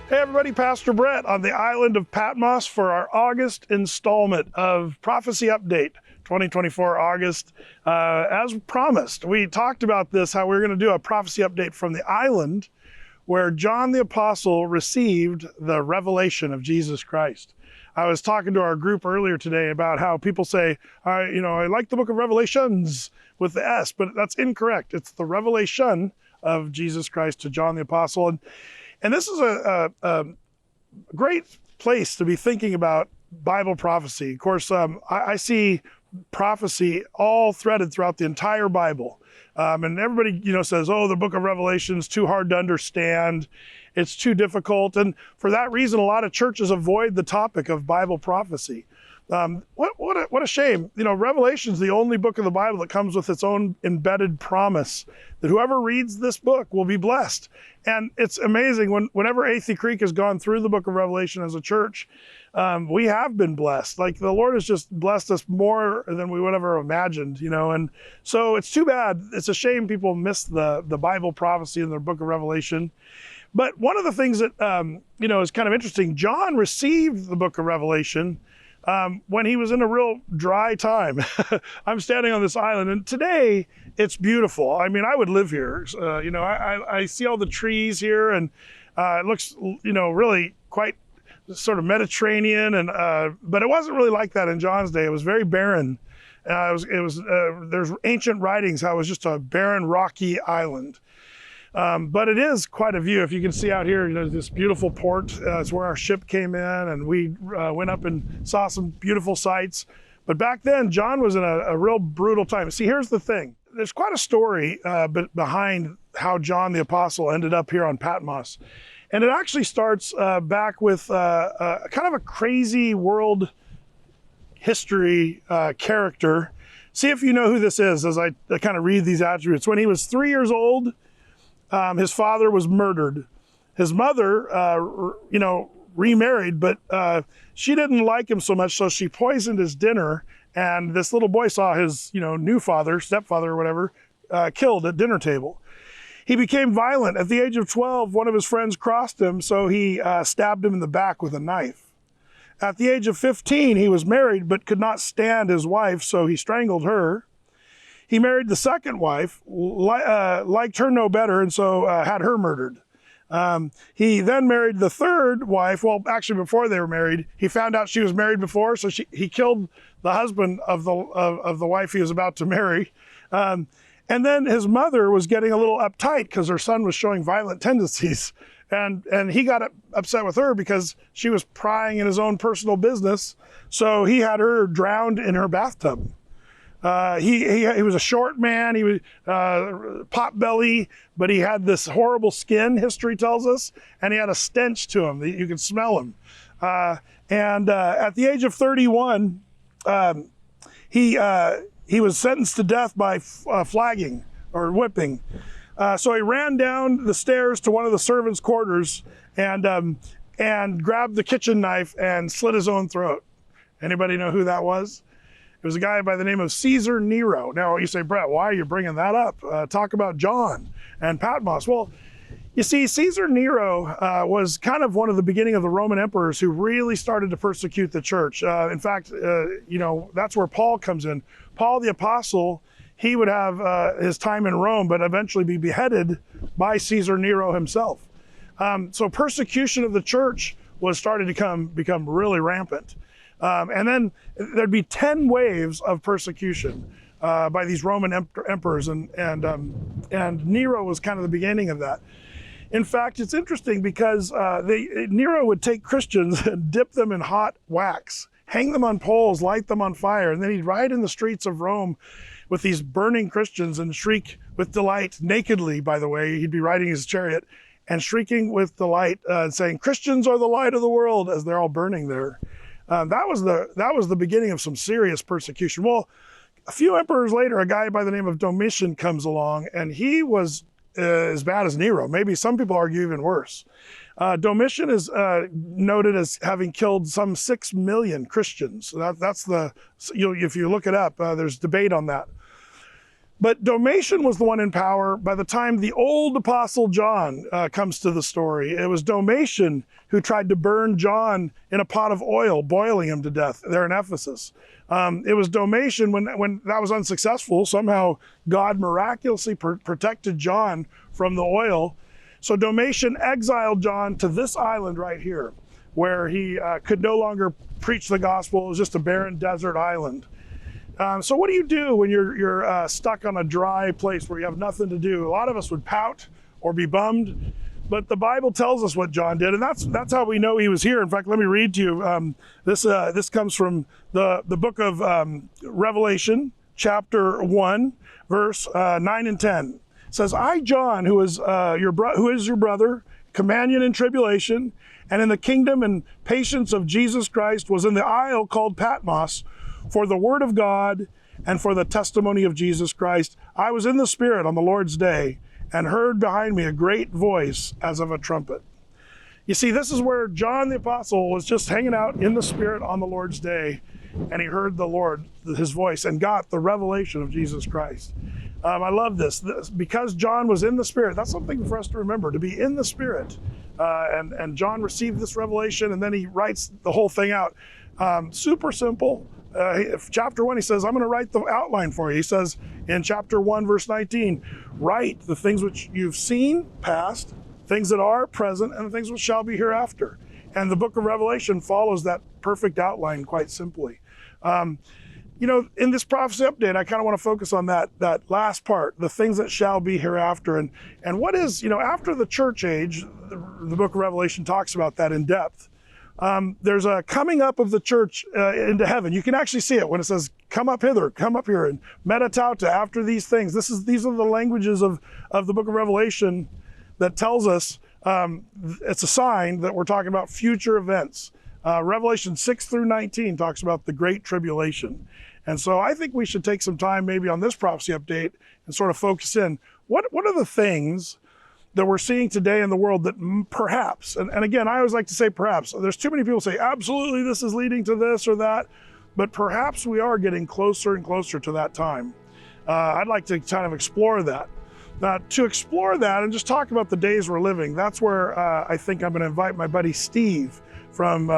Hey everybody, Pastor Brett on the Island of Patmos for our August installment of Prophecy Update 2024 August. As promised, we talked about this, how we were going to do a prophecy update from the island where John the Apostle received the revelation of Jesus Christ. I was talking to our group earlier today about how people say, I like the book of Revelations with the S, but that's incorrect. It's the revelation of Jesus Christ to John the Apostle. And this is a great place to be thinking about Bible prophecy. Of course, I see prophecy all threaded throughout the entire Bible. And everybody, says, oh, the book of Revelation is too hard to understand. It's too difficult. And for that reason, a lot of churches avoid the topic of Bible prophecy. What a shame. Revelation is the only book of the Bible that comes with its own embedded promise that whoever reads this book will be blessed. And it's amazing whenever Athey Creek has gone through the book of Revelation as a church, we have been blessed. Like the Lord has just blessed us more than we would ever imagined, and so it's too bad. It's a shame people miss the Bible prophecy in the book of Revelation. But one of the things that, is kind of interesting, John received the book of Revelation when he was in a real dry time. I'm standing on this island, and today it's beautiful. I mean, I would live here. I see all the trees here, and it looks, really quite sort of Mediterranean. And but it wasn't really like that in John's day. It was very barren. There's ancient writings how it was just a barren, rocky island. But it is quite a view. If you can see out here, this beautiful port. It's where our ship came in, and we went up and saw some beautiful sights. But back then, John was in a real brutal time. See, here's the thing. There's quite a story behind how John the Apostle ended up here on Patmos. And it actually starts back with kind of a crazy world history character. See if you know who this is as I kind of read these attributes. When he was 3 years old, his father was murdered. His mother, remarried, but she didn't like him so much, so she poisoned his dinner. And this little boy saw his, new father, stepfather or whatever, killed at dinner table. He became violent. At the age of 12, one of his friends crossed him, so he stabbed him in the back with a knife. At the age of 15, he was married, but could not stand his wife, so he strangled her. He married the second wife, liked her no better, and so had her murdered. He then married the third wife. Well, actually, before they were married, he found out she was married before, so he killed the husband of the wife he was about to marry. And then his mother was getting a little uptight because her son was showing violent tendencies. And he got upset with her because she was prying in his own personal business. So he had her drowned in her bathtub. He was a short man. He was pot belly, but he had this horrible skin, history tells us, and he had a stench to him. You could smell him. And at the age of 31, he was sentenced to death by flagging or whipping. So he ran down the stairs to one of the servants' quarters and grabbed the kitchen knife and slit his own throat. Anybody know who that was? It was a guy by the name of Caesar Nero. Now you say, Brett, why are you bringing that up? Talk about John and Patmos. Well, you see, Caesar Nero was kind of one of the beginning of the Roman emperors who really started to persecute the church. In fact, that's where Paul comes in. Paul the Apostle, he would have his time in Rome, but eventually be beheaded by Caesar Nero himself. So persecution of the church was starting to become really rampant. And then there'd be 10 waves of persecution by these Roman emperors, and Nero was kind of the beginning of that. In fact, it's interesting because Nero would take Christians and dip them in hot wax, hang them on poles, light them on fire, and then he'd ride in the streets of Rome with these burning Christians and shriek with delight, nakedly, by the way. He'd be riding his chariot and shrieking with delight, saying, "Christians are the light of the world," as they're all burning there. That was the beginning of some serious persecution. Well, a few emperors later, a guy by the name of Domitian comes along, and he was as bad as Nero. Maybe some people argue even worse. Domitian is noted as having killed some 6 million Christians. If you look it up, there's debate on that. But Domitian was the one in power by the time the old Apostle John comes to the story. It was Domitian who tried to burn John in a pot of oil, boiling him to death there in Ephesus. It was Domitian, when that was unsuccessful, somehow God miraculously protected John from the oil. So Domitian exiled John to this island right here, where he could no longer preach the gospel. It was just a barren desert island. So what do you do when you're stuck on a dry place where you have nothing to do? A lot of us would pout or be bummed, but the Bible tells us what John did, and that's how we know he was here. In fact, let me read to you. This comes from the book of Revelation, chapter 1, verse 9 and 10. It says, "I, John, who is your brother, companion in tribulation, and in the kingdom and patience of Jesus Christ, was in the isle called Patmos, for the word of God and for the testimony of Jesus Christ. I was in the Spirit on the Lord's day and heard behind me a great voice as of a trumpet." You see, this is where John the Apostle was just hanging out in the Spirit on the Lord's day, and he heard the Lord, his voice, and got the revelation of Jesus Christ. I love this. Because John was in the Spirit, that's something for us to remember, to be in the Spirit. And John received this revelation, and then he writes the whole thing out. Super simple. Chapter 1, he says, I'm going to write the outline for you. He says in chapter 1, verse 19, write the things which you've seen, past, things that are present, and the things which shall be hereafter. And the book of Revelation follows that perfect outline quite simply. In this prophecy update, I kind of want to focus on that last part, the things that shall be hereafter. And what is, after the church age, the book of Revelation talks about that in depth. There's a coming up of the church into heaven. You can actually see it when it says, come up hither, come up here, and metatauta, after these things. These are the languages of the book of Revelation that tells us it's a sign that we're talking about future events. Revelation 6 through 19 talks about the Great Tribulation. And so I think we should take some time maybe on this prophecy update and sort of focus in. What are the things that we're seeing today in the world that perhaps, and again, I always like to say perhaps, there's too many people say, absolutely, this is leading to this or that, but perhaps we are getting closer and closer to that time. I'd like to kind of explore that. To explore that and just talk about the days we're living, that's where I think I'm going to invite my buddy Steve from,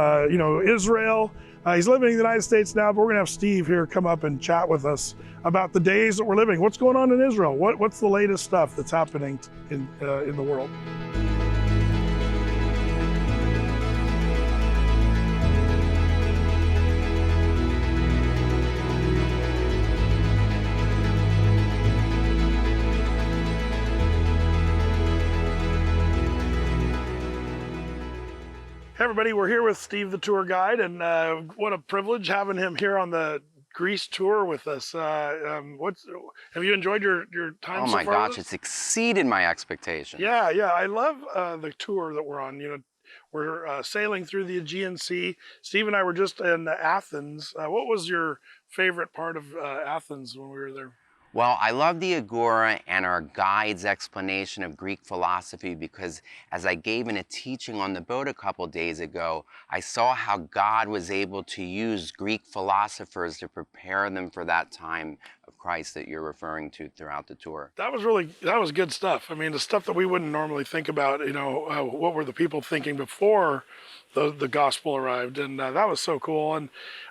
Israel. He's living in the United States now, but we're going to have Steve here come up and chat with us about the days that we're living. What's going on in Israel? What's the latest stuff that's happening in the world? Hey everybody, we're here with Steve the tour guide, and what a privilege having him here on the Greece tour with us. Have you enjoyed your time so far? Oh my gosh, it's exceeded my expectations. Yeah, I love the tour that we're on. We're sailing through the Aegean Sea. Steve and I were just in Athens. What was your favorite part of Athens when we were there? Well, I love the Agora and our guide's explanation of Greek philosophy, because as I gave in a teaching on the boat a couple days ago, I saw how God was able to use Greek philosophers to prepare them for that time of Christ that you're referring to throughout the tour. That was good stuff. I mean, the stuff that we wouldn't normally think about, what were the people thinking before the gospel arrived, and that was so cool.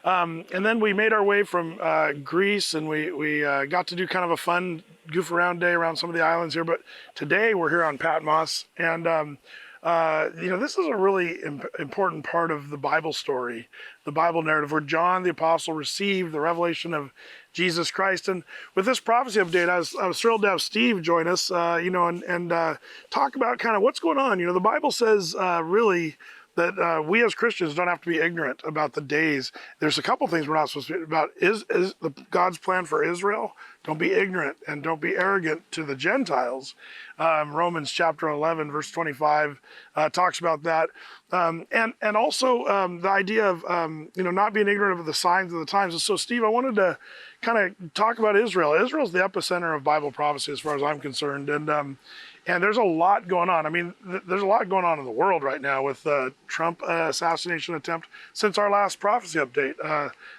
And then we made our way from Greece, and we got to do kind of a fun goof around day around some of the islands here. But today we're here on Patmos, and this is a really important part of the Bible story, the Bible narrative, where John the Apostle received the revelation of Jesus Christ. And with this prophecy update, I was thrilled to have Steve join us, and talk about kind of what's going on. The Bible says really that we as Christians don't have to be ignorant about the days. There's a couple things we're not supposed to be about. Is God's plan for Israel? Don't be ignorant and don't be arrogant to the Gentiles. Romans chapter 11, verse 25 talks about that. And also the idea of, not being ignorant of the signs of the times. And so, Steve, I wanted to kind of talk about Israel. Israel's the epicenter of Bible prophecy as far as I'm concerned. And there's a lot going on. I mean, there's a lot going on in the world right now with Trump assassination attempt since our last prophecy update.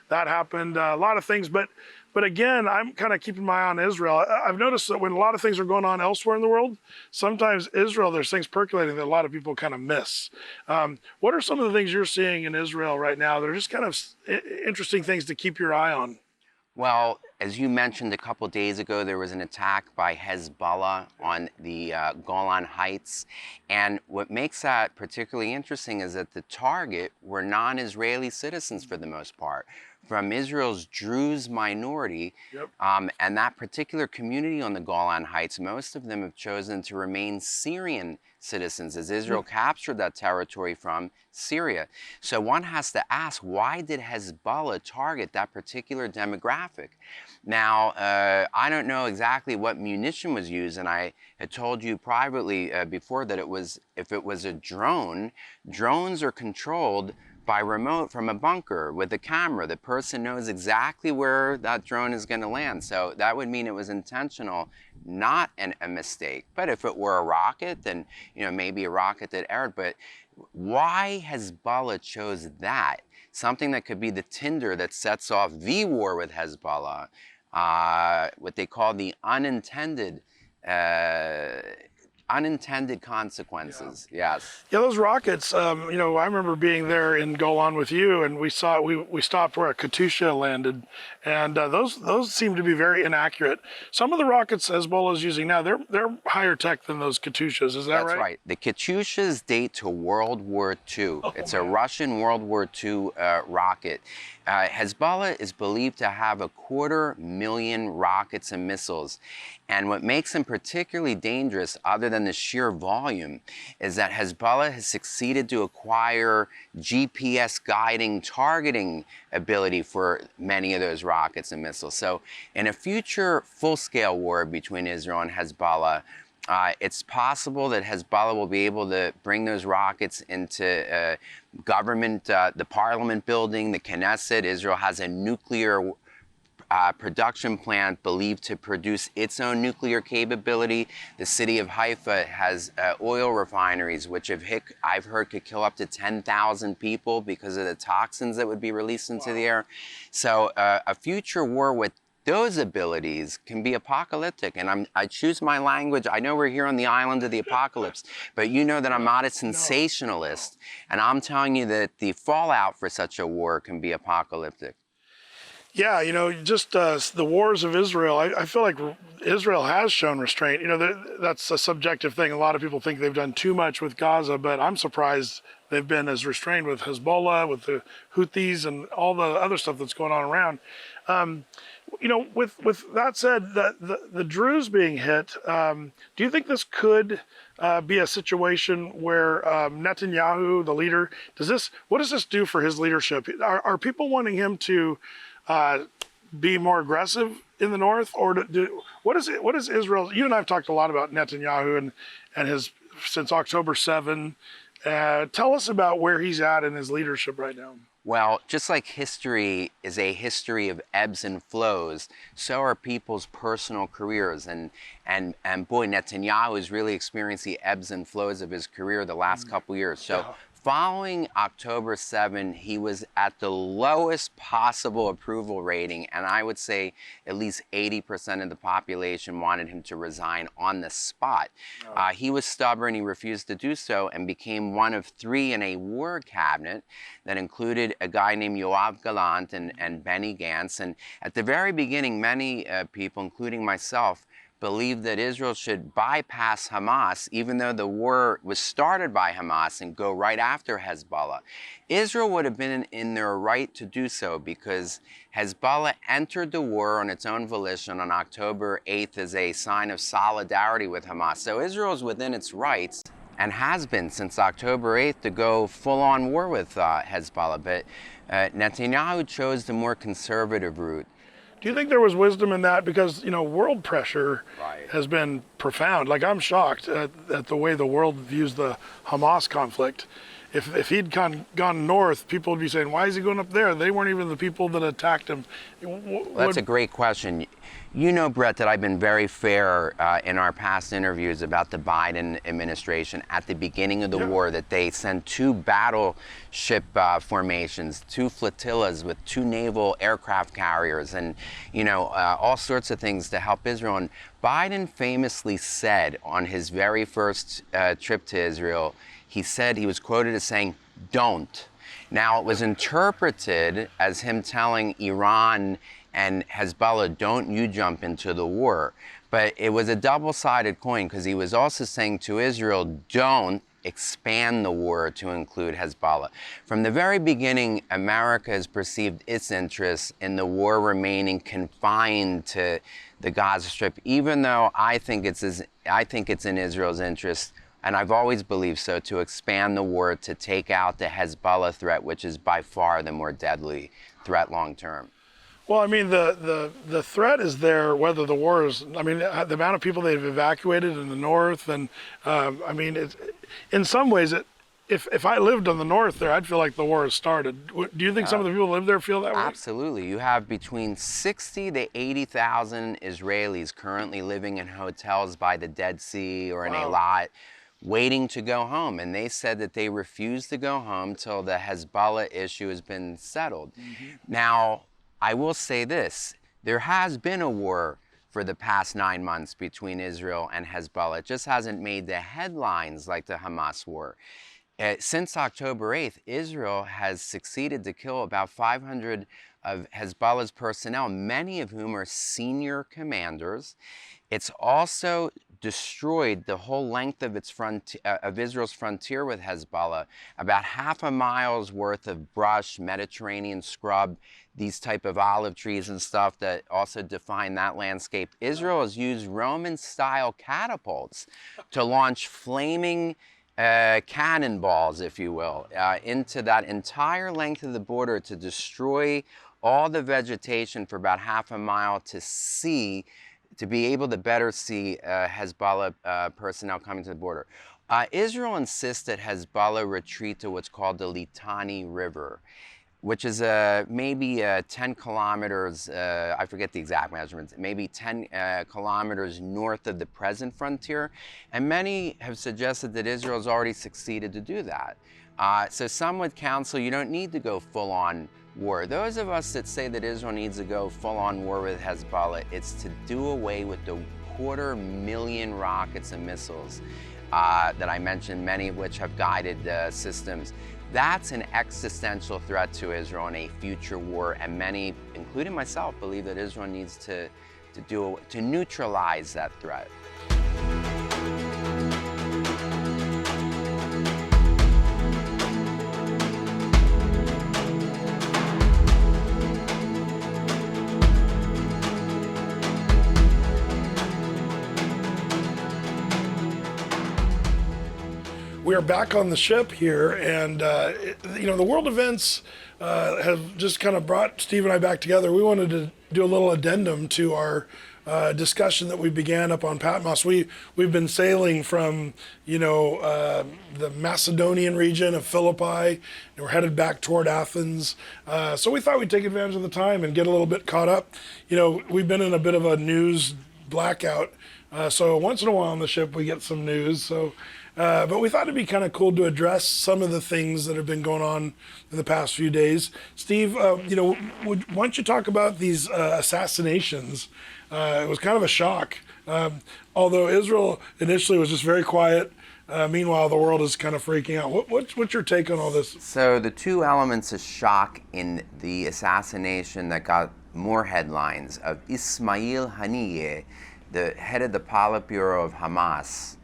That happened, a lot of things. But But again, I'm kind of keeping my eye on Israel. I've noticed that when a lot of things are going on elsewhere in the world, sometimes Israel, there's things percolating that a lot of people kind of miss. What are some of the things you're seeing in Israel right now that are just kind of interesting things to keep your eye on? Well, as you mentioned a couple days ago, there was an attack by Hezbollah on the Golan Heights. And what makes that particularly interesting is that the target were non-Israeli citizens for the most part, from Israel's Druze minority. Yep. And that particular community on the Golan Heights, most of them have chosen to remain Syrian citizens as Israel captured that territory from Syria. So one has to ask, why did Hezbollah target that particular demographic? Now, I don't know exactly what munition was used, and I had told you privately before that if it was a drone, drones are controlled by remote from a bunker with a camera. The person knows exactly where that drone is going to land. So that would mean it was intentional, not a mistake. But if it were a rocket, then maybe a rocket that erred. But why Hezbollah chose that, something that could be the tinder that sets off the war with Hezbollah, what they call the unintended consequences. Yeah. Yes. Yeah, those rockets. I remember being there in Golan with you, and we stopped where a Katyusha landed, and those seem to be very inaccurate. Some of the rockets Hezbollah is using now, they're higher tech than those Katyushas. Is that right? That's right. The Katyushas date to World War II. It's a Russian World War II rocket. Hezbollah is believed to have 250,000 rockets and missiles. And what makes them particularly dangerous, other than the sheer volume, is that Hezbollah has succeeded to acquire GPS guiding targeting ability for many of those rockets and missiles. So in a future full-scale war between Israel and Hezbollah, it's possible that Hezbollah will be able to bring those rockets into government, the parliament building, the Knesset. Israel has a nuclear production plant believed to produce its own nuclear capability. The city of Haifa has oil refineries, which I've heard could kill up to 10,000 people because of the toxins that would be released into the air. So a future war with those abilities can be apocalyptic, and I choose my language. I know we're here on the island of the apocalypse, but you know that I'm not a sensationalist, and I'm telling you that the fallout for such a war can be apocalyptic. Yeah, just the wars of Israel, I feel like Israel has shown restraint. That's a subjective thing. A lot of people think they've done too much with Gaza, but I'm surprised they've been as restrained with Hezbollah, with the Houthis, and all the other stuff that's going on around. With that said, the Druze being hit, do you think this could be a situation where Netanyahu, the leader, what does this do for his leadership? Are people wanting him to be more aggressive in the north, or what is Israel? You and I have talked a lot about Netanyahu and his since October 7. Tell us about where he's at in his leadership right now. Well, just like history is a history of ebbs and flows, so are people's personal careers. And boy, Netanyahu has really experienced the ebbs and flows of his career the last couple years. So following October 7, he was at the lowest possible approval rating, and I would say at least 80% of the population wanted him to resign on the spot. He was stubborn, he refused to do so, and became one of 3 in a war cabinet that included a guy named Yoav Gallant and Benny Gantz. And at the very beginning, many people, including myself, believed that Israel should bypass Hamas, even though the war was started by Hamas, and go right after Hezbollah. Israel would have been in their right to do so because Hezbollah entered the war on its own volition on October 8th as a sign of solidarity with Hamas. So Israel is within its rights, and has been since October 8th, to go full-on war with Hezbollah. But Netanyahu chose the more conservative route. Do you think there was wisdom in that? Because, world pressure has been profound. Like, I'm shocked at the way the world views the Hamas conflict. If he'd gone north, people would be saying, why is he going up there? They weren't even the people that attacked him. Well, that's a great question. You know, Brett, that I've been very fair in our past interviews about the Biden administration at the beginning of the war, that they sent 2 battleship formations, 2 flotillas with 2 naval aircraft carriers, and, you know, all sorts of things to help Israel. And Biden famously said on his very first trip to Israel, he was quoted as saying, "Don't." Now, it was interpreted as him telling Iran and Hezbollah, "Don't you jump into the war." But it was a double-sided coin, because he was also saying to Israel, "Don't expand the war to include Hezbollah." From the very beginning, America has perceived its interests in the war remaining confined to the Gaza Strip, even though I think it's in Israel's interest, and I've always believed so, to expand the war to take out the Hezbollah threat, which is by far the more deadly threat long term. Well, I mean, the threat is there, whether the war is, I mean, the amount of people they've evacuated in the north, and I mean, in some ways, if I lived in the north there, I'd feel like the war has started. Do you think some of the people who live there feel that way? Absolutely. You have between 60 to 80,000 Israelis currently living in hotels by the Dead Sea or in Eilat, waiting to go home. And they said that they refuse to go home till the Hezbollah issue has been settled. Now, I will say this, there has been a war for the past 9 months between Israel and Hezbollah. It just hasn't made the headlines like the Hamas war. Since October 8th, Israel has succeeded to kill about 500 of Hezbollah's personnel, many of whom are senior commanders. It's also destroyed the whole length of of Israel's frontier with Hezbollah, about half a mile's worth of brush, Mediterranean scrub, these type of olive trees and stuff that also define that landscape. Israel has used Roman-style catapults to launch flaming cannonballs, if you will, into that entire length of the border to destroy all the vegetation for about half a mile to be able to better see Hezbollah personnel coming to the border. Israel insists that Hezbollah retreat to what's called the Litani River, which is maybe 10 kilometers, I forget the exact measurements, maybe 10 kilometers north of the present frontier. And many have suggested that Israel has already succeeded to do that. So some would counsel you don't need to go full-on war. Those of us that say that Israel needs to go full-on war with Hezbollah, it's to do away with the 250,000 rockets and missiles that I mentioned, many of which have guided systems. That's an existential threat to Israel in a future war, and many, including myself, believe that Israel needs to neutralize that threat. We are back on the ship here, and you know, the world events have just kind of brought Steve and I back together. We wanted to do a little addendum to our discussion that we began up on Patmos. We've been sailing from, you know, the Macedonian region of Philippi, and we're headed back toward Athens. So we thought we'd take advantage of the time and get a little bit caught up. You know, we've been in a bit of a news blackout, so once in a while on the ship we get some news. So. But we thought it'd be kind of cool to address some of the things that have been going on in the past few days. Steve, you know, why don't you talk about these assassinations? It was kind of a shock. Although Israel initially was just very quiet, meanwhile the world is kind of freaking out. What's your take on all this? So the two elements of shock in the assassination that got more headlines of Ismail Haniyeh, the head of the Politburo of Hamas.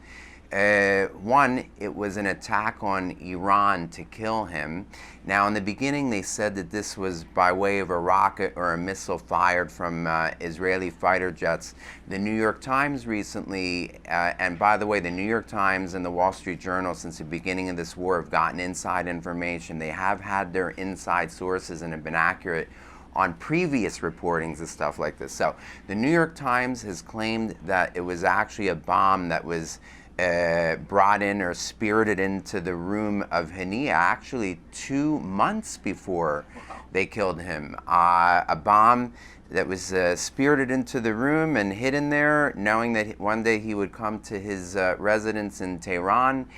One, it was an attack on Iran to kill him. Now, in the beginning, they said that this was by way of a rocket or a missile fired from Israeli fighter jets. The New York Times recently, and by the way, the New York Times and the Wall Street Journal since the beginning of this war have gotten inside information. They have had their inside sources and have been accurate on previous reportings of stuff like this. So the New York Times has claimed that it was actually a bomb that was brought in or spirited into the room of Hania actually 2 months before they killed him. A bomb that was spirited into the room and hidden there, knowing that one day he would come to his residence in Tehran,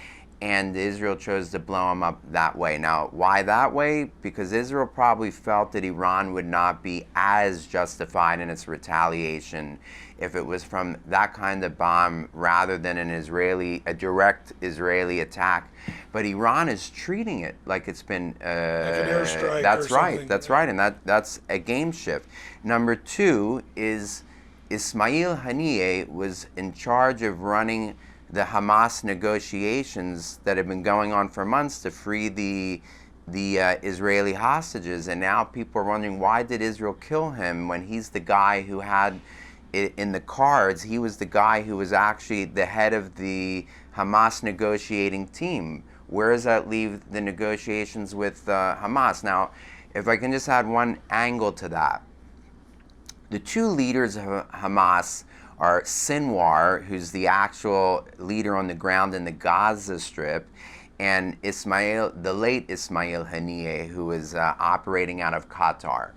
and Israel chose to blow him up that way. Now, why that way? Because Israel probably felt that Iran would not be as justified in its retaliation if it was from that kind of bomb rather than a direct Israeli attack. But Iran is treating it like it's been like an airstrike. That's or right. something. That's right, and that's a game shift. Number two is Ismail Haniyeh was in charge of running the Hamas negotiations that have been going on for months to free the Israeli hostages, and now people are wondering, why did Israel kill him when he's the guy who had it in the cards? He was the guy who was actually the head of the Hamas negotiating team. Where does that leave the negotiations with Hamas? Now, if I can just add one angle to that. The two leaders of Hamas are Sinwar, who's the actual leader on the ground in the Gaza Strip, and the late Ismail Haniyeh, who is operating out of Qatar.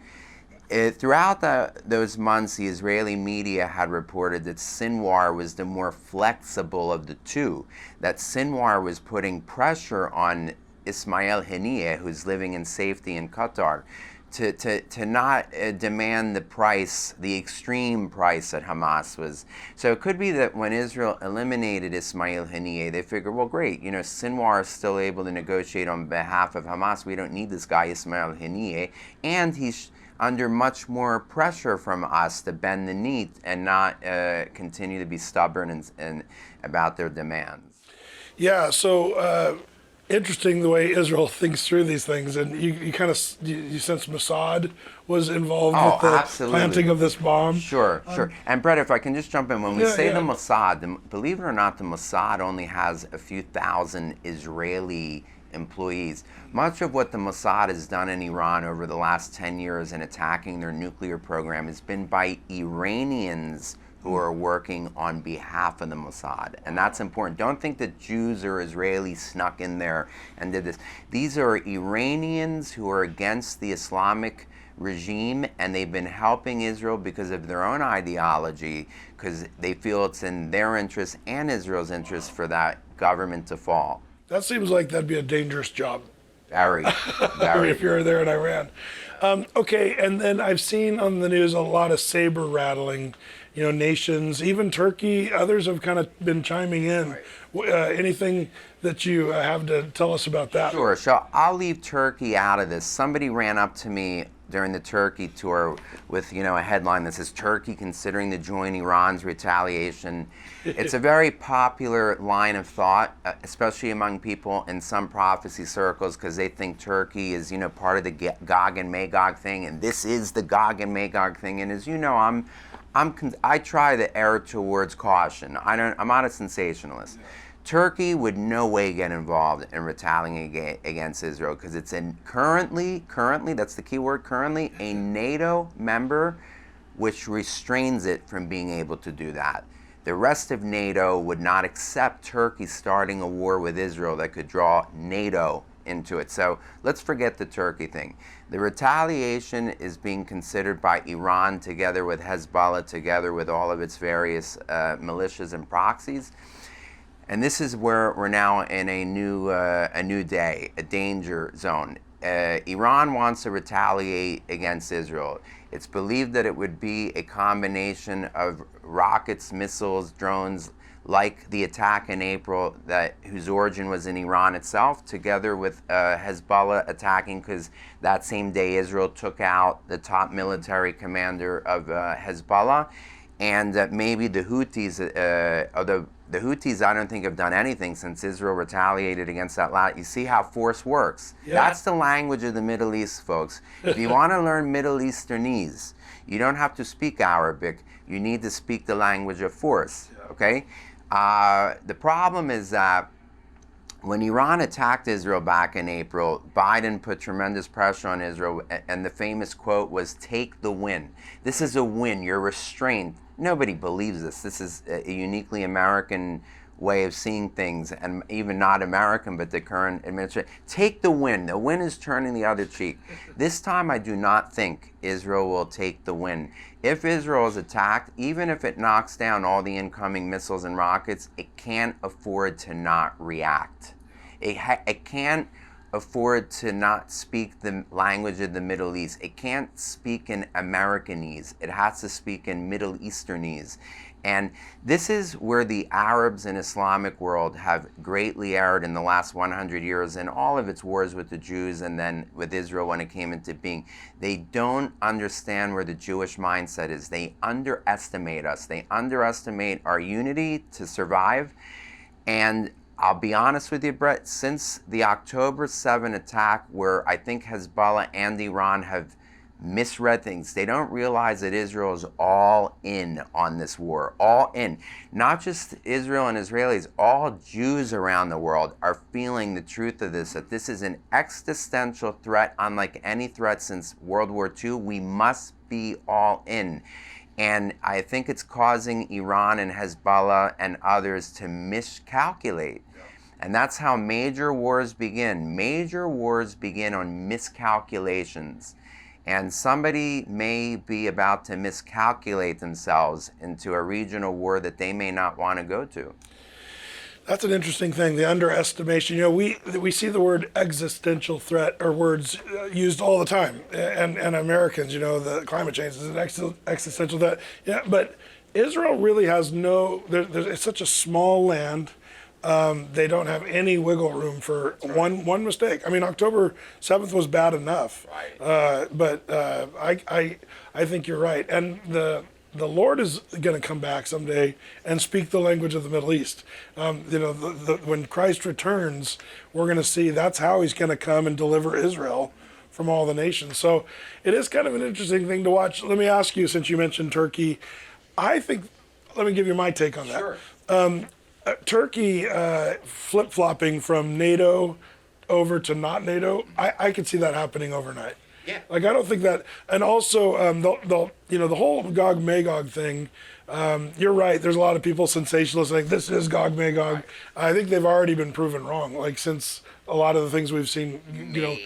Throughout those months, the Israeli media had reported that Sinwar was the more flexible of the two, that Sinwar was putting pressure on Ismail Haniyeh, who's living in safety in Qatar, to not demand the price, the extreme price that Hamas was. So it could be that when Israel eliminated Ismail Haniyeh, they figured, well, great, Sinwar is still able to negotiate on behalf of Hamas. We don't need this guy, Ismail Haniyeh, and he's under much more pressure from us to bend the knee and not continue to be stubborn and about their demands. Yeah, so interesting the way Israel thinks through these things, and you kind of you sense Mossad was involved with the absolutely. planting of this bomb. Sure. And Brett, if I can just jump in, when we say yeah. the Mossad, believe it or not, the Mossad only has a few thousand Israeli employees. Much of what the Mossad has done in Iran over the last 10 years in attacking their nuclear program has been by Iranians who are working on behalf of the Mossad. And that's important. Don't think that Jews or Israelis snuck in there and did this. These are Iranians who are against the Islamic regime, and they've been helping Israel because of their own ideology, because they feel it's in their interest and Israel's interest for that government to fall. That seems like that'd be a dangerous job. Very. If you're there in Iran. Okay, and then I've seen on the news a lot of saber rattling, nations, even Turkey, others have kind of been chiming in. Anything that you have to tell us about that? Sure, so I'll leave Turkey out of this. Somebody ran up to me during the Turkey tour with, a headline that says, "Turkey considering to join Iran's retaliation." It's a very popular line of thought, especially among people in some prophecy circles, because they think Turkey is, part of the Gog and Magog thing, and this is the Gog and Magog thing. And as you know, I try to err towards caution. I'm not a sensationalist. Turkey would no way get involved in retaliating against Israel because it's currently, that's the key word, currently a NATO member, which restrains it from being able to do that. The rest of NATO would not accept Turkey starting a war with Israel that could draw NATO into it. So let's forget the Turkey thing. The retaliation is being considered by Iran together with Hezbollah, together with all of its various militias and proxies. And this is where we're now in a new day, a danger zone. Iran wants to retaliate against Israel. It's believed that it would be a combination of rockets, missiles, drones, like the attack in April whose origin was in Iran itself, together with Hezbollah attacking, because that same day Israel took out the top military commander of Hezbollah, and maybe the Houthis, although the Houthis I don't think have done anything since Israel retaliated against that lot. You see how force works. Yeah. That's the language of the Middle East, folks. If you want to learn Middle Easternese, you don't have to speak Arabic. You need to speak the language of force, okay? The problem is that when Iran attacked Israel back in April, Biden put tremendous pressure on Israel, and the famous quote was, "Take the win." This is a win. You're restrained. Nobody believes this. This is a uniquely American way of seeing things, and even not American, but the current administration. Take the win. The win is turning the other cheek. This time, I do not think Israel will take the win. If Israel is attacked, even if it knocks down all the incoming missiles and rockets, it can't afford to not react. It can't afford to not speak the language of the Middle East. It can't speak in Americanese. It has to speak in Middle Easternese. And this is where the Arabs and Islamic world have greatly erred in the last 100 years in all of its wars with the Jews and then with Israel when it came into being. They don't understand where the Jewish mindset is. They underestimate us. They underestimate our unity to survive. And I'll be honest with you, Brett, since the October 7 attack, where I think Hezbollah and Iran have misread things, they don't realize that Israel is all in on this war, all in. Not just Israel and Israelis, all Jews around the world are feeling the truth of this, that this is an existential threat unlike any threat since World War II. We must be all in. And I think it's causing Iran and Hezbollah and others to miscalculate. And that's how major wars begin. Major wars begin on miscalculations. And somebody may be about to miscalculate themselves into a regional war that they may not want to go to. That's an interesting thing, the underestimation. You know, we see the word existential threat or words used all the time, and Americans, you know, the climate change is an existential threat. Yeah, but Israel really has it's such a small land. They don't have any wiggle room for one mistake. I mean, October 7th was bad enough, right. But I think you're right, and the Lord is going to come back someday and speak the language of the Middle East. You know, when Christ returns, we're going to see that's how he's going to come and deliver Israel from all the nations. So it is kind of an interesting thing to watch. Let me ask you, since you mentioned Turkey, let me give you my take on that. Sure. Turkey flip-flopping from NATO over to not NATO, I could see that happening overnight. Yeah. Like, I don't think that, and also the whole Gog Magog thing. You're right. There's a lot of people sensationalists saying this is Gog Magog. Right. I think they've already been proven wrong. Like, since a lot of the things we've seen, you know.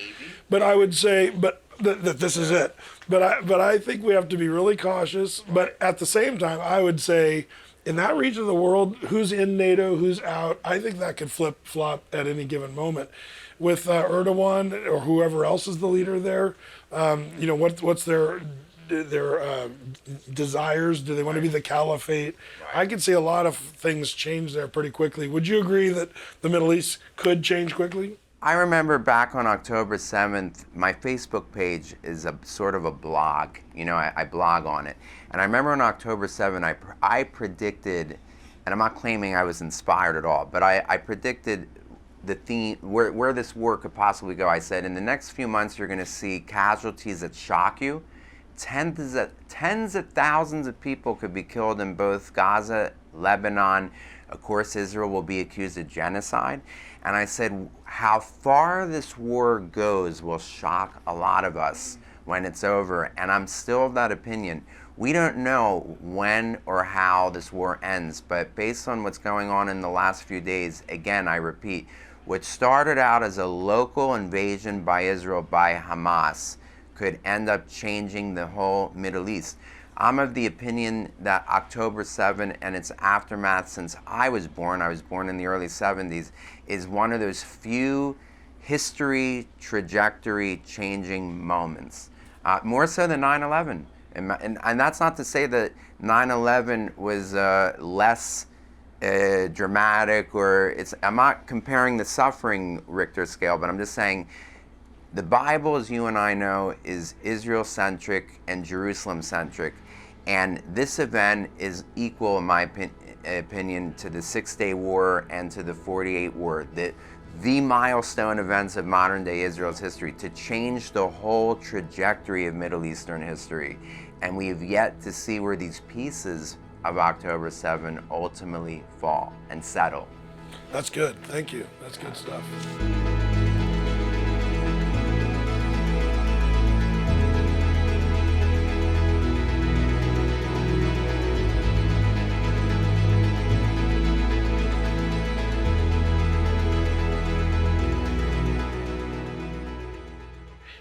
But I would say, that this is it. But I think we have to be really cautious. Right. But at the same time, I would say, in that region of the world, who's in NATO, who's out, I think that could flip-flop at any given moment. With Erdogan or whoever else is the leader there, you know, what's their desires? Do they want to be the caliphate? Right. I could see a lot of things change there pretty quickly. Would you agree that the Middle East could change quickly? I remember back on October 7th, my Facebook page is a sort of a blog. You know, I blog on it. And I remember on October 7th, I predicted, and I'm not claiming I was inspired at all, but I predicted the theme, where this war could possibly go. I said, in the next few months, you're going to see casualties that shock you. Tens of thousands of people could be killed in both Gaza, Lebanon. Of course, Israel will be accused of genocide. And I said, how far this war goes will shock a lot of us when it's over. And I'm still of that opinion. We don't know when or how this war ends, but based on what's going on in the last few days, again, I repeat, what started out as a local invasion by Israel by Hamas could end up changing the whole Middle East. I'm of the opinion that October 7 and its aftermath since I was born in the early 70s, is one of those few history trajectory changing moments. More so than 9/11. And that's not to say that 9/11 was less dramatic, or I'm not comparing the suffering Richter scale, but I'm just saying the Bible, as you and I know, is Israel-centric and Jerusalem-centric. And this event is equal, in my opinion, to the Six-Day War and to the 48 War. The milestone events of modern-day Israel's history to change the whole trajectory of Middle Eastern history. And we have yet to see where these pieces of October 7 ultimately fall and settle. That's good. Thank you. That's good stuff.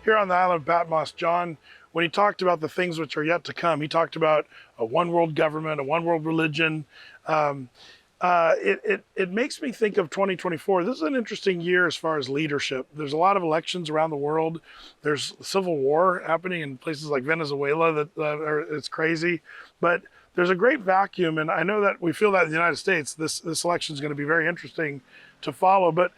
here on the Island of Patmos, John, when he talked about the things which are yet to come, he talked about a one world government, a one world religion. It makes me think of 2024. This is an interesting year as far as leadership. There's a lot of elections around the world. There's civil war happening in places like Venezuela that it's crazy. But there's a great vacuum, and I know that we feel that in the United States. This election is going to be very interesting to follow. But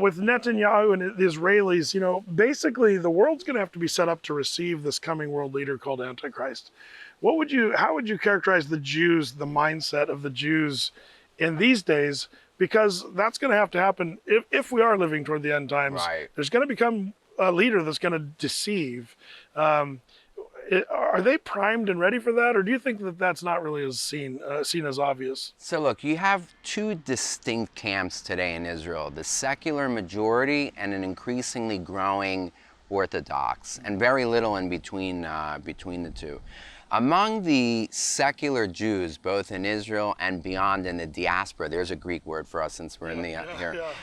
with Netanyahu and the Israelis, you know, basically the world's going to have to be set up to receive this coming world leader called Antichrist. How would you characterize the Jews, the mindset of the Jews in these days? Because that's going to have to happen if we are living toward the end times. Right. There's going to become a leader that's going to deceive. Are they primed and ready for that, or do you think that that's not really as seen as obvious? So look, you have two distinct camps today in Israel: the secular majority and an increasingly growing Orthodox, and very little in between the two. Among the secular Jews, both in Israel and beyond in the diaspora, there's a Greek word for us since we're in the here.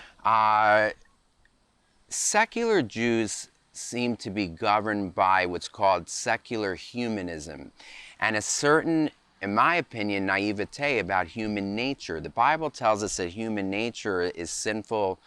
Secular Jews seem to be governed by what's called secular humanism, and a certain, in my opinion, naivete about human nature. The Bible tells us that human nature is sinful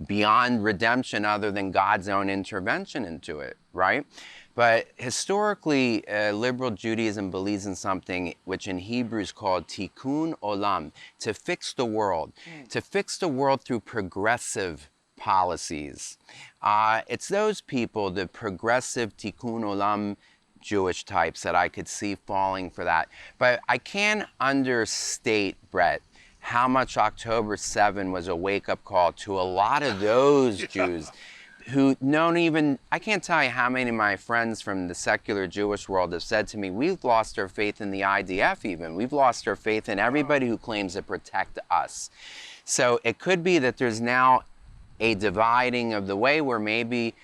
beyond redemption other than God's own intervention into it, right? But historically, liberal Judaism believes in something which in Hebrew is called tikkun olam, to fix the world, to fix the world through progressive policies. It's those people, the progressive tikkun olam Jewish types, that I could see falling for that. But I can't understate, Brett, how much October 7 was a wake-up call to a lot of those Jews who don't even, I can't tell you how many of my friends from the secular Jewish world have said to me, we've lost our faith in the IDF even. We've lost our faith in everybody who claims to protect us. So it could be that there's now a dividing of the way where maybe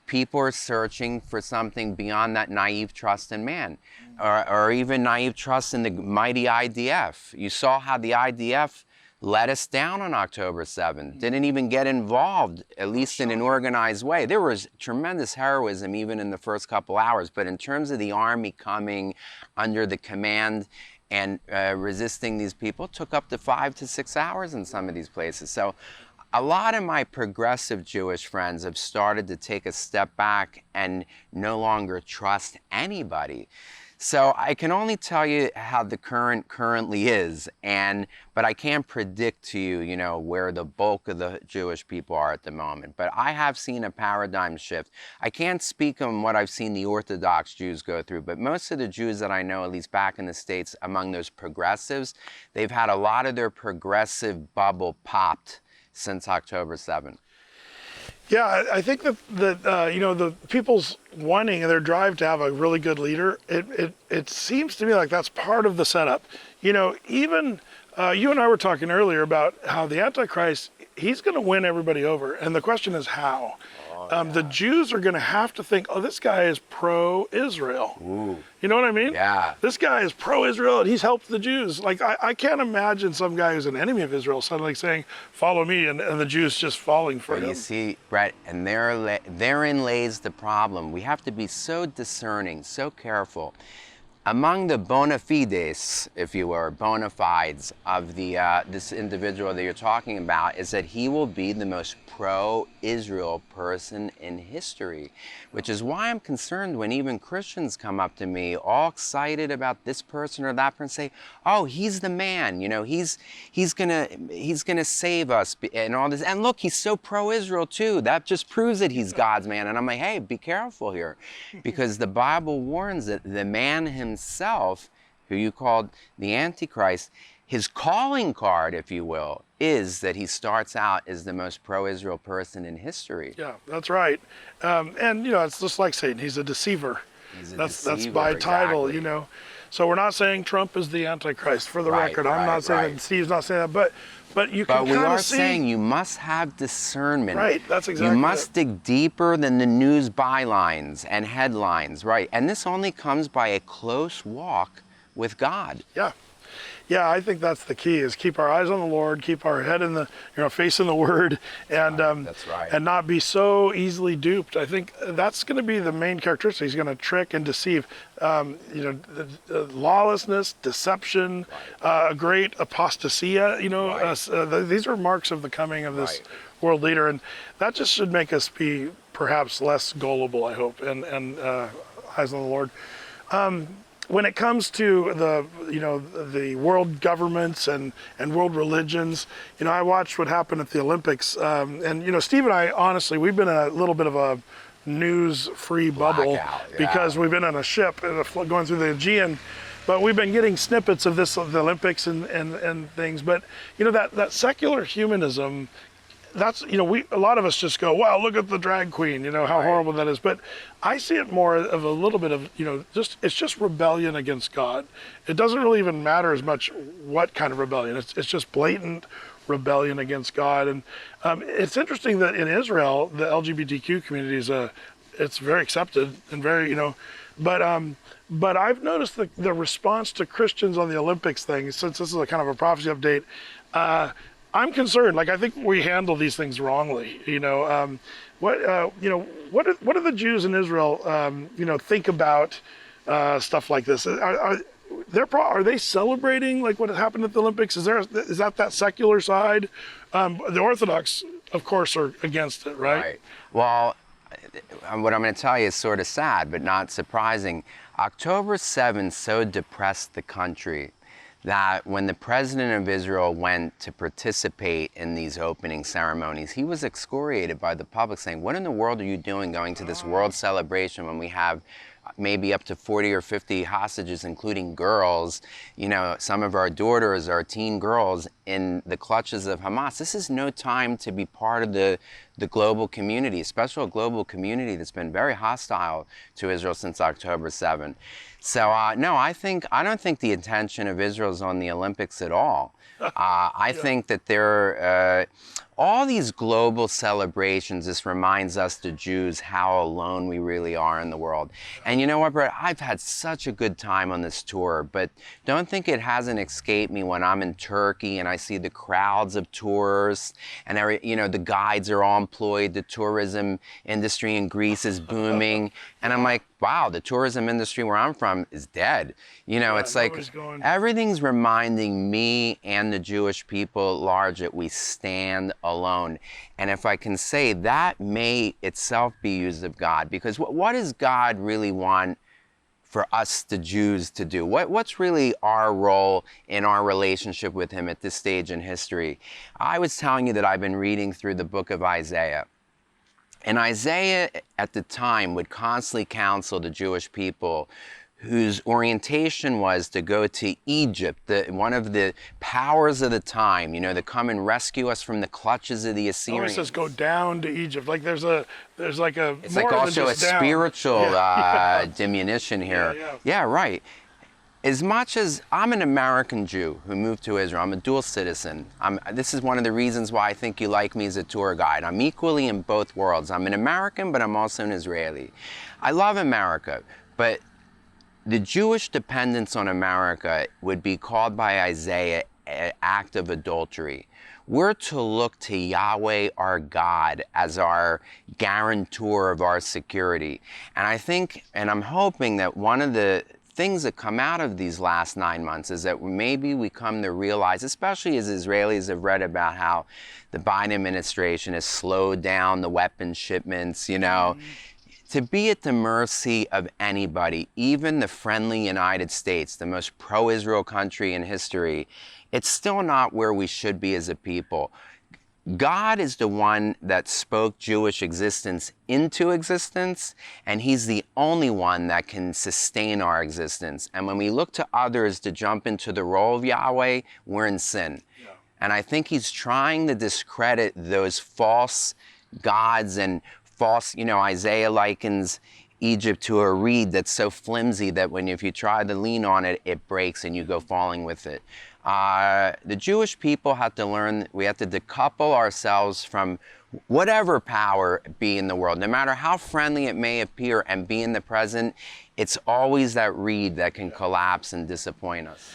people are searching for something beyond that naive trust in man, or even naive trust in the mighty IDF. You saw how the IDF let us down on October 7th, didn't even get involved, at least in an organized way. There was tremendous heroism even in the first couple hours, but in terms of the army coming under the command and resisting these people, it took up to 5 to 6 hours in some of these places. So a lot of my progressive Jewish friends have started to take a step back and no longer trust anybody. So I can only tell you how the currently is, but I can't predict to you, you know, where the bulk of the Jewish people are at the moment. But I have seen a paradigm shift. I can't speak on what I've seen the Orthodox Jews go through, but most of the Jews that I know, at least back in the States, among those progressives, they've had a lot of their progressive bubble popped since October 7th. Yeah, I think that you know, the people's wanting and their drive to have a really good leader, it seems to me like that's part of the setup. You know, even you and I were talking earlier about how the Antichrist, he's going to win everybody over, and the question is how. The Jews are going to have to think, oh, this guy is pro-Israel. Ooh. You know what I mean? Yeah. This guy is pro-Israel and he's helped the Jews. Like, I can't imagine some guy who's an enemy of Israel suddenly saying, follow me, and the Jews just falling for him. You see, Brett, and therein lays the problem. We have to be so discerning, so careful. Among the bona fides, if you were, bona fides of this individual that you're talking about, is that he will be the most pro-Israel person in history, which is why I'm concerned when even Christians come up to me all excited about this person or that person, say, oh, he's the man, you know, he's gonna save us and all this. And look, he's so pro-Israel too. That just proves that he's God's man. And I'm like, hey, be careful here, because the Bible warns that the man himself, who you called the Antichrist, his calling card, if you will, is that he starts out as the most pro-Israel person in history. Yeah, that's right. And, you know, it's just like Satan. He's a deceiver. That's by title, exactly. you know. So we're not saying Trump is the Antichrist, for the record. I'm not saying that. Steve's not saying that. But you can kind of see. But we are saying you must have discernment. Right, that's exactly You must dig deeper than the news bylines and headlines, right? And this only comes by a close walk with God. Yeah. Yeah, I think that's the key: is keep our eyes on the Lord, keep our head in the, face in the Word, and That's right. and not be so easily duped. I think that's going to be the main characteristic. He's going to trick and deceive. Lawlessness, deception, a great apostasia. These are marks of the coming of this world leader, and that just should make us be perhaps less gullible, I hope, and eyes on the Lord. When it comes to the world governments and world religions, I watched what happened at the Olympics, and Steve and I, honestly, we've been in a little bit of a news-free bubble because we've been on a ship going through the Aegean, but we've been getting snippets of the Olympics and things. But that secular humanism, that's a lot of us just go, wow, look at the drag queen, how horrible that is. But I see it more of a little bit of it's just rebellion against God. It doesn't really even matter as much what kind of rebellion. It's just blatant rebellion against God. And it's interesting that in Israel the LGBTQ community it's very accepted and very but I've noticed the response to Christians on the Olympics thing, since this is a kind of a prophecy update. I'm concerned. I think we handle these things wrongly. What do the Jews in Israel, think about stuff like this? Are they celebrating what happened at the Olympics? Is that secular side? The Orthodox, of course, are against it, right? Well, what I'm going to tell you is sort of sad, but not surprising. October 7th so depressed the country that when the president of Israel went to participate in these opening ceremonies, he was excoriated by the public, saying, what in the world are you doing going to this world celebration when we have maybe up to 40 or 50 hostages, including girls, some of our daughters, our teen girls, in the clutches of Hamas? This is no time to be part of the global community, especially a global community that's been very hostile to Israel since October 7th. So, no, I don't think the attention of Israel is on the Olympics at all. I think that all these global celebrations, this reminds us, the Jews, how alone we really are in the world. And you know what, Brett? I've had such a good time on this tour, but don't think it hasn't escaped me when I'm in Turkey and I see the crowds of tourists and the guides are all employed, the tourism industry in Greece is booming, and I'm like, wow, the tourism industry where I'm from is dead. It's like everything's reminding me and the Jewish people at large that we stand alone. And if I can say, that may itself be used of God, because what does God really want for us, the Jews, to do? What's really our role in our relationship with him at this stage in history? I was telling you that I've been reading through the book of Isaiah. And Isaiah at the time would constantly counsel the Jewish people whose orientation was to go to Egypt, one of the powers of the time, to come and rescue us from the clutches of the Assyrians. It says go down to Egypt. There's it's like also a spiritual diminution here. Yeah, right. As much as I'm an American Jew who moved to Israel, I'm a dual citizen. This is one of the reasons why I think you like me as a tour guide. I'm equally in both worlds. I'm an American, but I'm also an Israeli. I love America, but the Jewish dependence on America would be called by Isaiah an act of adultery. We're to look to Yahweh, our God, as our guarantor of our security. And I think, and I'm hoping that one of the things that come out of these last 9 months is that maybe we come to realize, especially as Israelis have read about how the Biden administration has slowed down the weapons shipments, to be at the mercy of anybody, even the friendly United States, the most pro-Israel country in history, it's still not where we should be as a people. God is the one that spoke Jewish existence into existence, and he's the only one that can sustain our existence. And when we look to others to jump into the role of Yahweh, we're in sin. Yeah. And I think he's trying to discredit those false gods and false, Isaiah likens Egypt to a reed that's so flimsy that if you try to lean on it, it breaks and you go falling with it. The Jewish people have to learn, we have to decouple ourselves from whatever power be in the world. No matter how friendly it may appear and be in the present, it's always that reed that can collapse and disappoint us.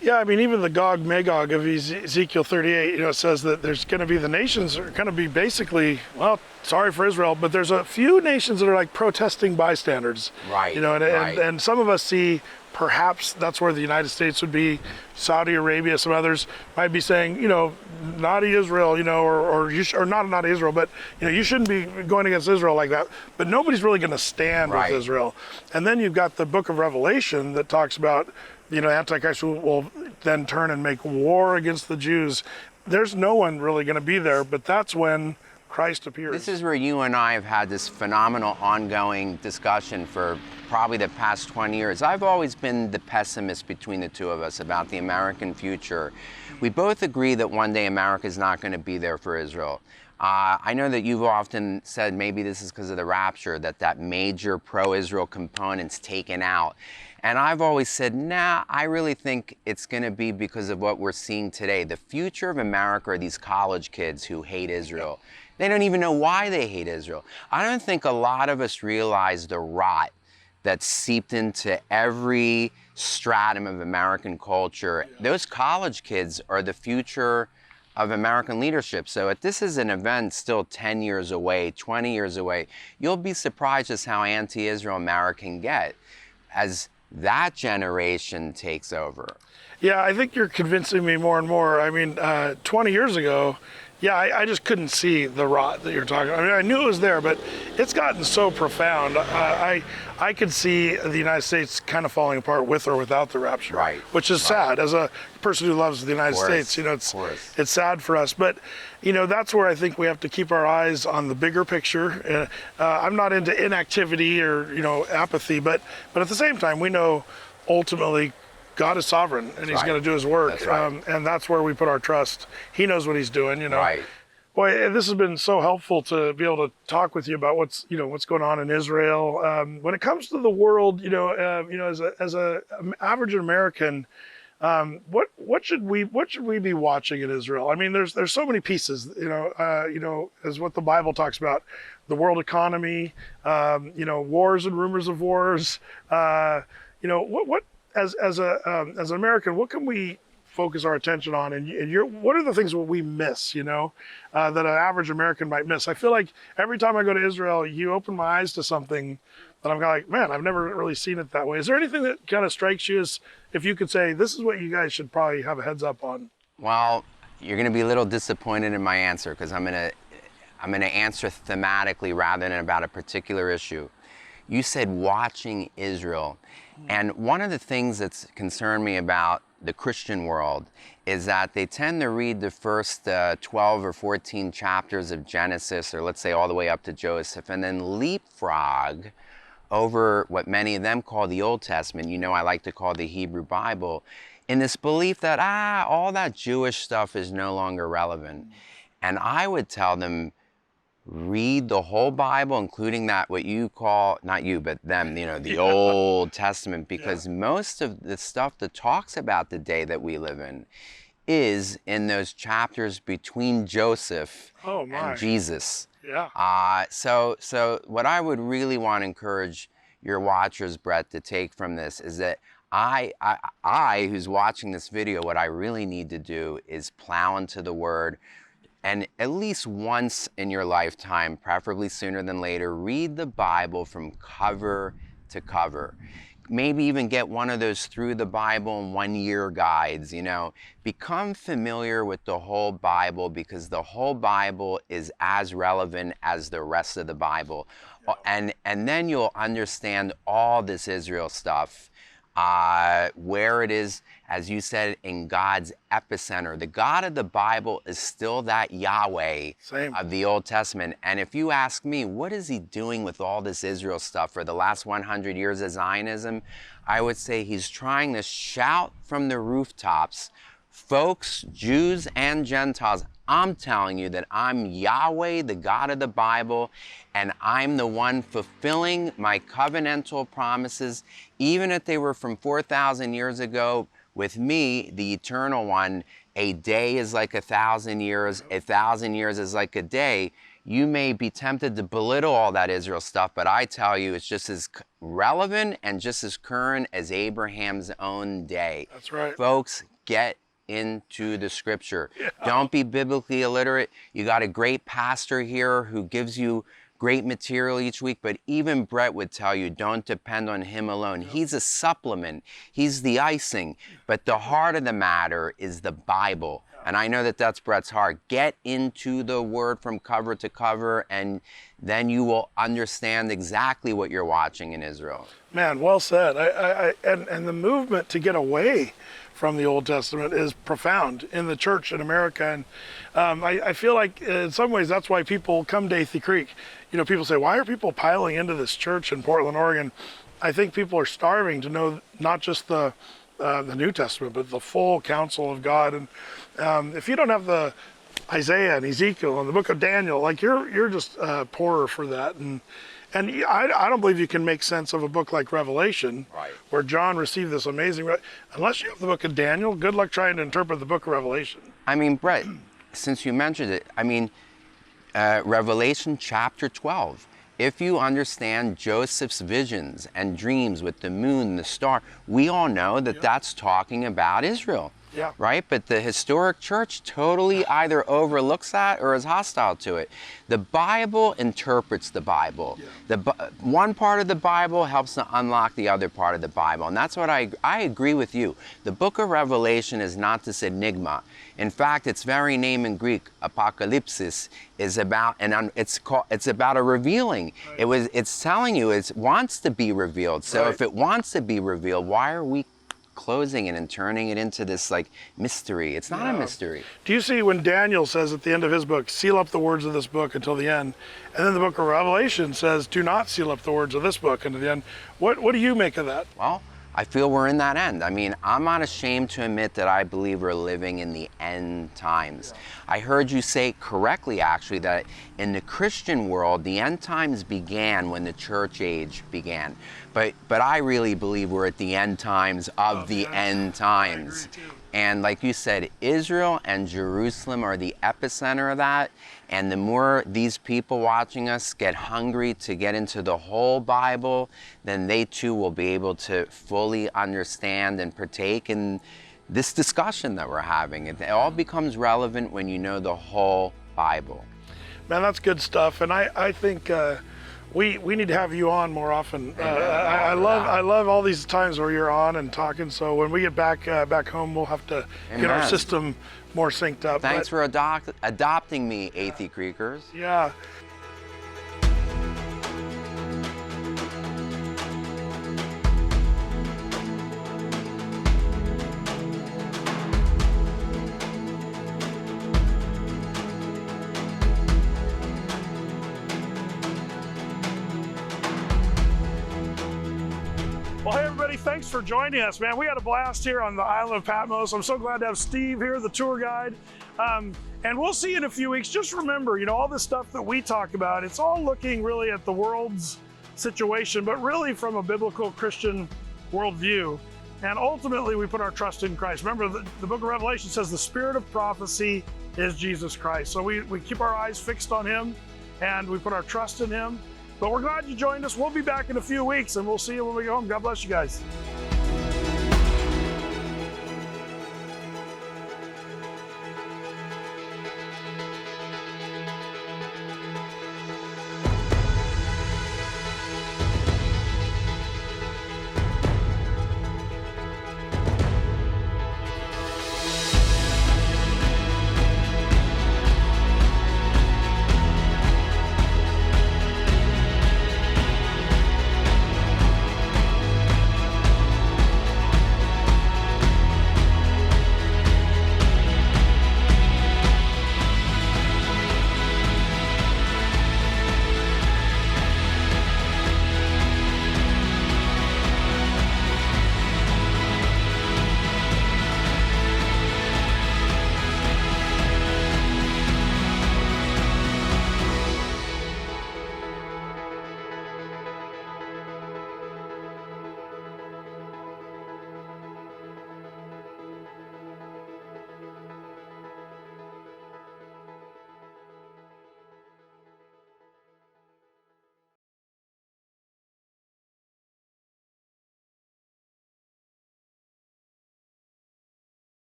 Yeah, I mean, even the Gog Magog of Ezekiel 38, you know, says that there's going to be, the nations are going to be basically, well, sorry for Israel, but there's a few nations that are like protesting bystanders. Right. You know, right. and some of us see perhaps that's where the United States would be, Saudi Arabia, some others might be saying, you know, naughty Israel, you know, or not Israel, but, you know, you shouldn't be going against Israel like that. But nobody's really going to stand with Israel. And then you've got the book of Revelation that talks about, you know, Antichrist will then turn and make war against the Jews. There's no one really going to be there, but that's when Christ appears. This is where you and I have had this phenomenal ongoing discussion for probably the past 20 years. I've always been the pessimist between the two of us about the American future. We both agree that one day America is not going to be there for Israel. I know that you've often said maybe this is because of the rapture, that major pro-Israel component's taken out. And I've always said, nah, I really think it's going to be because of what we're seeing today. The future of America are these college kids who hate Israel. They don't even know why they hate Israel. I don't think a lot of us realize the rot that's seeped into every stratum of American culture. Those college kids are the future of American leadership. So if this is an event still 10 years away, 20 years away, you'll be surprised just how anti-Israel America can get as that generation takes over. Yeah, I think you're convincing me more and more. I mean, 20 years ago, yeah, I just couldn't see the rot that you're talking about. I mean, I knew it was there, but it's gotten so profound. I could see the United States kind of falling apart with or without the rapture, right? Which is sad. As a person who loves the United States, you know, it's sad for us. But you know, that's where I think we have to keep our eyes on the bigger picture. I'm not into inactivity or, you know, apathy, but at the same time, we know ultimately God is sovereign, and He's going to do His work, and that's where we put our trust. He knows what He's doing, you know. Right. Boy, this has been so helpful to be able to talk with you about what's going on in Israel. When it comes to the world, as a average American, what should we be watching in Israel? I mean, there's so many pieces, as what the Bible talks about, the world economy, wars and rumors of wars. What as an American, what can we focus our attention on? And what are the things that we miss, that an average American might miss? I feel like every time I go to Israel, you open my eyes to something that I'm kind of like, man, I've never really seen it that way. Is there anything that kind of strikes you as if you could say, this is what you guys should probably have a heads up on? Well, you're going to be a little disappointed in my answer because I'm going to answer thematically rather than about a particular issue. You said watching Israel. And one of the things that's concerned me about the Christian world is that they tend to read the first 12 or 14 chapters of Genesis, or let's say all the way up to Joseph, and then leapfrog over what many of them call the Old Testament. I like to call the Hebrew Bible, in this belief that, all that Jewish stuff is no longer relevant. And I would tell them, read the whole Bible, including that, what you call, not you, but them, the Old Testament, because most of the stuff that talks about the day that we live in is in those chapters between Joseph and Jesus. Yeah. So what I would really want to encourage your watchers, Brett, to take from this is that I, who's watching this video, what I really need to do is plow into the Word, and at least once in your lifetime, preferably sooner than later, read the Bible from cover to cover. Maybe even get one of those Through the Bible in 1 year guides, Become familiar with the whole Bible, because the whole Bible is as relevant as the rest of the Bible. And then you'll understand all this Israel stuff, where it is, as you said, in God's epicenter. The God of the Bible is still that Yahweh of the Old Testament. And if you ask me, what is He doing with all this Israel stuff for the last 100 years of Zionism? I would say He's trying to shout from the rooftops, folks, Jews and Gentiles, I'm telling you that I'm Yahweh, the God of the Bible, and I'm the one fulfilling my covenantal promises, even if they were from 4,000 years ago, With me, the eternal one, a day is like 1,000 years, 1,000 years is like a day. You may be tempted to belittle all that Israel stuff, but I tell you, it's just as relevant and just as current as Abraham's own day. That's right. Folks, get into the scripture. Yeah. Don't be biblically illiterate. You got a great pastor here who gives you great material each week, but even Brett would tell you, don't depend on him alone. He's a supplement. He's the icing. But the heart of the matter is the Bible. And I know that that's Brett's heart. Get into the Word from cover to cover, and then you will understand exactly what you're watching in Israel. Man, well said. And the movement to get away from the Old Testament is profound in the church in America. And I feel like in some ways that's why people come to Athey Creek. You know, people say, why are people piling into this church in Portland, Oregon? I think people are starving to know not just the New Testament, but the full counsel of God. And if you don't have the Isaiah and Ezekiel and the book of Daniel, like you're just poorer for that. And I don't believe you can make sense of a book like Revelation, Right. where John received this amazing, unless you have the book of Daniel. Good luck trying to interpret the book of Revelation. I mean, Brett, since you mentioned it, I mean, Revelation chapter 12. If you understand Joseph's visions and dreams with the moon, the star, we all know that that's talking about Israel. Yeah. Right? But the historic church totally either overlooks that or is hostile to it. The Bible interprets the Bible. Yeah. One part of the Bible helps to unlock the other part of the Bible. And that's what I agree with you. The book of Revelation is not this enigma. In fact, its very name in Greek, apocalypsis, is about, and it's about a revealing. Right. It's telling you it wants to be revealed. So Right. if it wants to be revealed, why are we closing it and turning it into this like mystery? It's not a mystery. Do you see when Daniel says at the end of his book, seal up the words of this book until the end, and then the book of Revelation says, do not seal up the words of this book until the end? What do you make of that? Well, I feel we're in that end. I mean, I'm not ashamed to admit that I believe we're living in the end times. I heard you say correctly, actually, that in the Christian world, the end times began when the church age began. But I really believe we're at the end times of the end times. I agree too. And like you said, Israel and Jerusalem are the epicenter of that. And the more these people watching us get hungry to get into the whole Bible, then they too will be able to fully understand and partake in this discussion that we're having. It all becomes relevant when you know the whole Bible. Man, that's good stuff. And I think we need to have you on more often. I love all these times where you're on and talking. So when we get back home, we'll have to get our system more synced up. Thanks for adopting me, Athey Creekers. Yeah. Well, hey everybody, thanks for joining us, man. We had a blast here on the Island of Patmos. I'm so glad to have Steve here, the tour guide. And we'll see you in a few weeks. Just remember, you know, all this stuff that we talk about, it's all looking really at the world's situation, but really from a biblical Christian worldview. And ultimately, we put our trust in Christ. Remember, the book of Revelation says the spirit of prophecy is Jesus Christ. So we keep our eyes fixed on him and we put our trust in him. But we're glad you joined us. We'll be back in a few weeks and we'll see you when we go home. God bless you guys.